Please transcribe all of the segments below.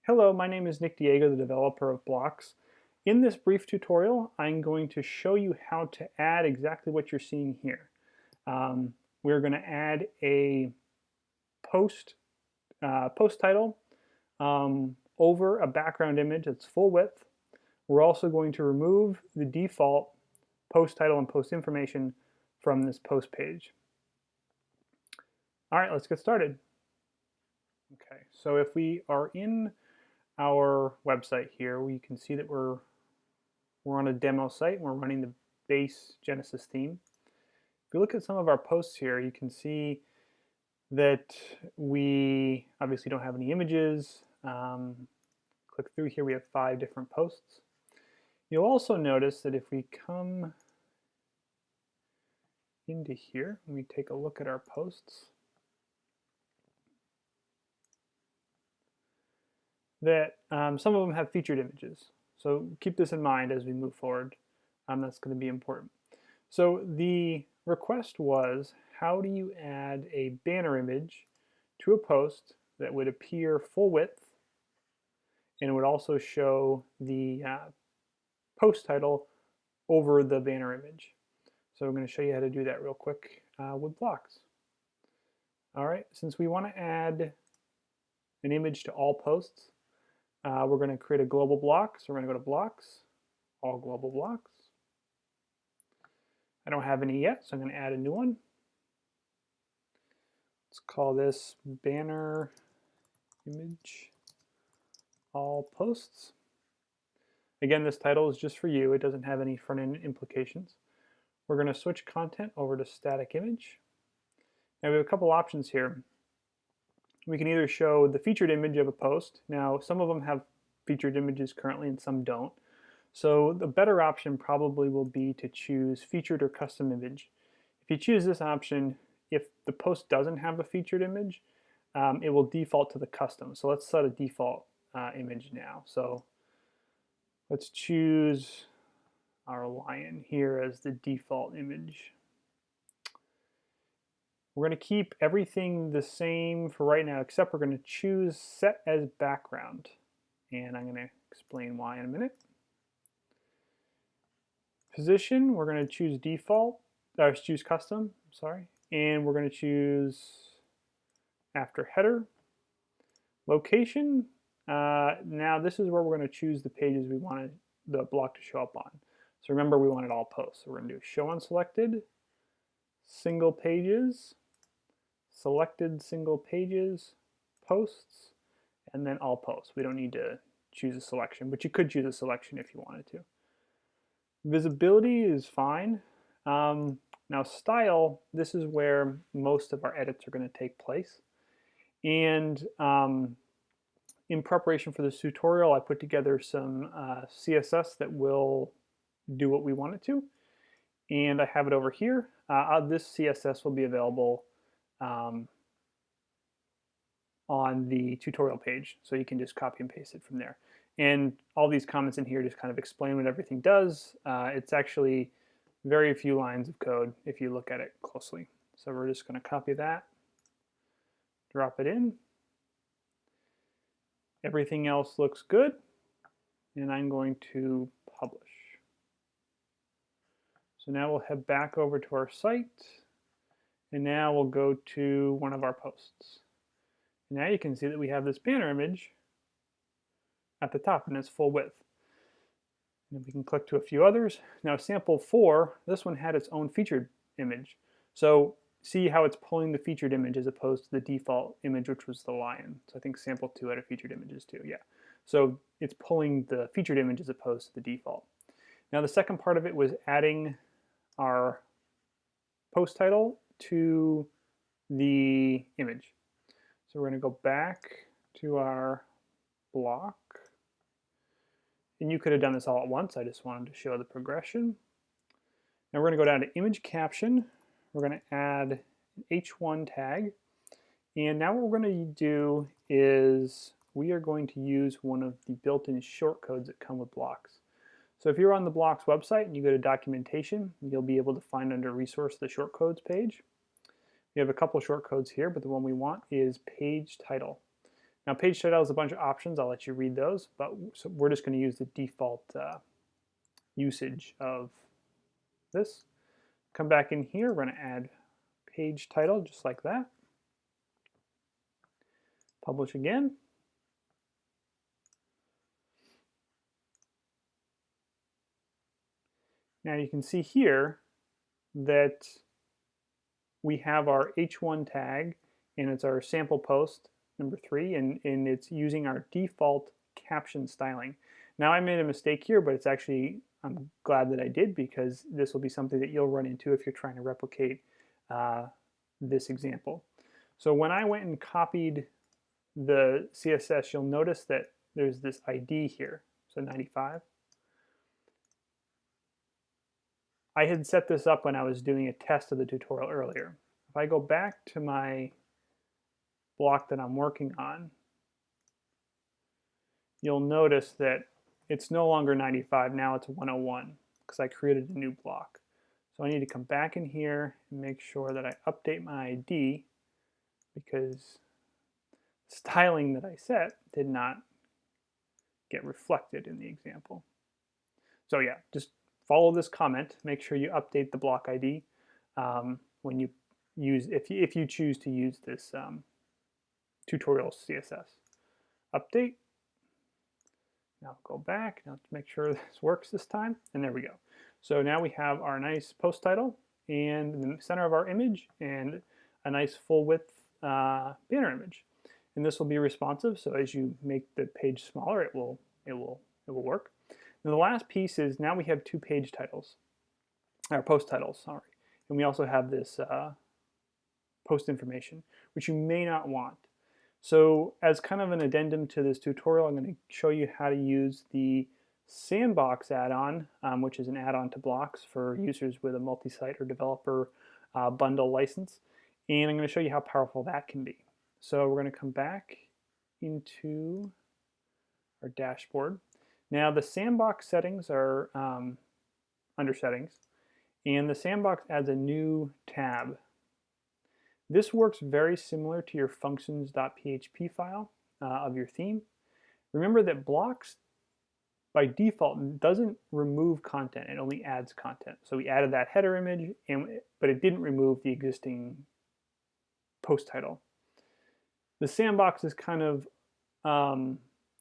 Hello, my name is Nick Diego, the developer of Blox. In this brief tutorial, I'm going to show you how to add exactly what you're seeing here. We're going to add a post title over a background image that's full width. We're also going to remove the default post title and post information from this post page. All right, let's get started. Okay, so if we are in our website here, we can see that we're on a demo site and we're running the base Genesis theme. If you look at some of our posts here, you can see that we obviously don't have any images. Click through here, we have 5 different posts. You'll also notice that if we come into here and we take a look at our posts, that some of them have featured images. So keep this in mind as we move forward. That's going to be important. So the request was, how do you add a banner image to a post that would appear full width and would also show the post title over the banner image? So I'm going to show you how to do that real quick with Blox. All right, since we want to add an image to all posts, we're going to create a global block. So we're going to go to Blox, all global blocks. I don't have any yet, so I'm going to add a new one. Let's call this banner image all posts. Again, this title is just for you. It doesn't have any front-end implications. We're going to switch content over to static image. Now we have a couple options here. We can either show the featured image of a post. Now, some of them have featured images currently and some don't. So the better option probably will be to choose featured or custom image. If you choose this option, if the post doesn't have a featured image, it will default to the custom. So let's set a default image now. So let's choose our lion here as the default image. We're going to keep everything the same for right now, except we're going to choose set as background. And I'm going to explain why in a minute. Position, we're going to choose default, or choose custom, sorry. And we're going to choose after header. Location, now this is where we're going to choose the pages we want the block to show up on. So remember, we wanted all posts. So we're going to do show on selected, single pages, selected single pages, posts, and then all posts. We don't need to choose a selection, but you could choose a selection if you wanted to. Visibility is fine. Now style, this is where most of our edits are going to take place. And in preparation for this tutorial, I put together some CSS that will do what we want it to. And I have it over here. This CSS will be available on the tutorial page, so you can just copy and paste it from there. And all these comments in here just kind of explain what everything does. It's actually very few lines of code if you look at it closely. So we're just going to copy that, drop it in. Everything else looks good, and I'm going to publish. So now we'll head back over to our site, and now we'll go to one of our posts. Now you can see that we have this banner image at the top, and it's full width. And we can click to a few others. Now sample 4, this one had its own featured image. So see how it's pulling the featured image as opposed to the default image, which was the lion. So I think sample 2 had a featured images too, yeah. So it's pulling the featured image as opposed to the default. Now the second part of it was adding our post title to the image. So we're going to go back to our block. And you could have done this all at once. I just wanted to show the progression. Now we're going to go down to image caption. We're going to add an H1 tag. And now what we're going to do is we are going to use one of the built-in shortcodes that come with Blox. So if you're on the Blox website and you go to documentation, you'll be able to find under resource the shortcodes page. We have a couple shortcodes here, but the one we want is page title. Now page title has a bunch of options. I'll let you read those, but so we're just going to use the default usage of this. Come back in here, we're going to add page title just like that. Publish again. Now you can see here that we have our H1 tag, and it's our sample post number 3, and it's using our default caption styling. Now I made a mistake here, but it's actually, I'm glad that I did, because this will be something that you'll run into if you're trying to replicate this example. So when I went and copied the CSS, you'll notice that there's this ID here, so 95. I had set this up when I was doing a test of the tutorial earlier. If I go back to my block that I'm working on, you'll notice that it's no longer 95, now it's 101, because I created a new block. So I need to come back in here and make sure that I update my ID, because the styling that I set did not get reflected in the example. So yeah, just follow this comment. Make sure you update the block ID when you use, if you choose to use this tutorial CSS. Update. Now go back. Now to make sure this works this time, and there we go. So now we have our nice post title and in the center of our image and a nice full width banner image. And this will be responsive, so as you make the page smaller, it will work. And the last piece is now we have 2 page titles, or post titles, sorry. And we also have this post information, which you may not want. So as kind of an addendum to this tutorial, I'm going to show you how to use the Sandbox Add-on, which is an add-on to Blox for users with a multi-site or developer bundle license. And I'm going to show you how powerful that can be. So we're going to come back into our dashboard. Now the Sandbox settings are under settings, and the Sandbox adds a new tab. This works very similar to your functions.php file of your theme. Remember that Blox by default doesn't remove content, it only adds content. So we added that header image, but it didn't remove the existing post title. The Sandbox is kind of an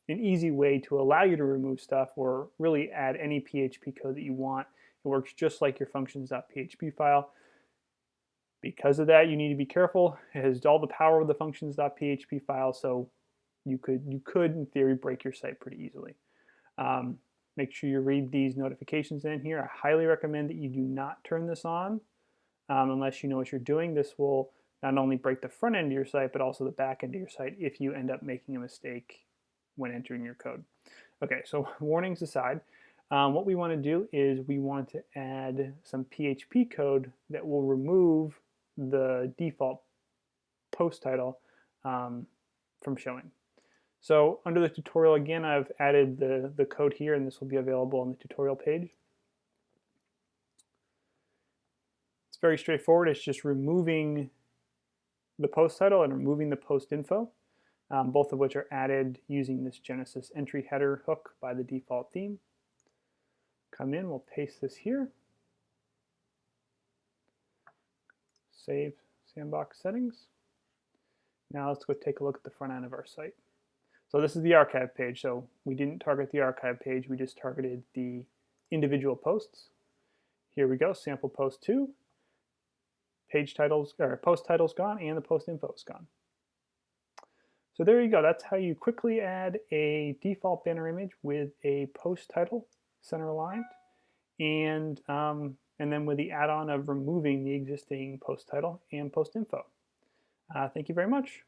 easy way to allow you to remove stuff or really add any PHP code that you want. It works just like your functions.php file. Because of that, you need to be careful. It has all the power of the functions.php file, so you could, in theory, break your site pretty easily. Make sure you read these notifications in here. I highly recommend that you do not turn this on unless you know what you're doing. This will not only break the front end of your site, but also the back end of your site if you end up making a mistake when entering your code. Okay, so warnings aside, what we want to do is we want to add some PHP code that will remove the default post title from showing. So under the tutorial, again, I've added the code here, and this will be available on the tutorial page. It's very straightforward. It's just removing the post title and removing the post info, both of which are added using this Genesis entry header hook by the default theme. Come in, we'll paste this here. Save Sandbox Settings. Now let's go take a look at the front end of our site. So this is the archive page. So we didn't target the archive page, we just targeted the individual posts. Here we go, sample post 2. Page titles, or post title's gone, and the post info is gone. So there you go. That's how you quickly add a default banner image with a post title center aligned, and then with the add-on of removing the existing post title and post info. Thank you very much.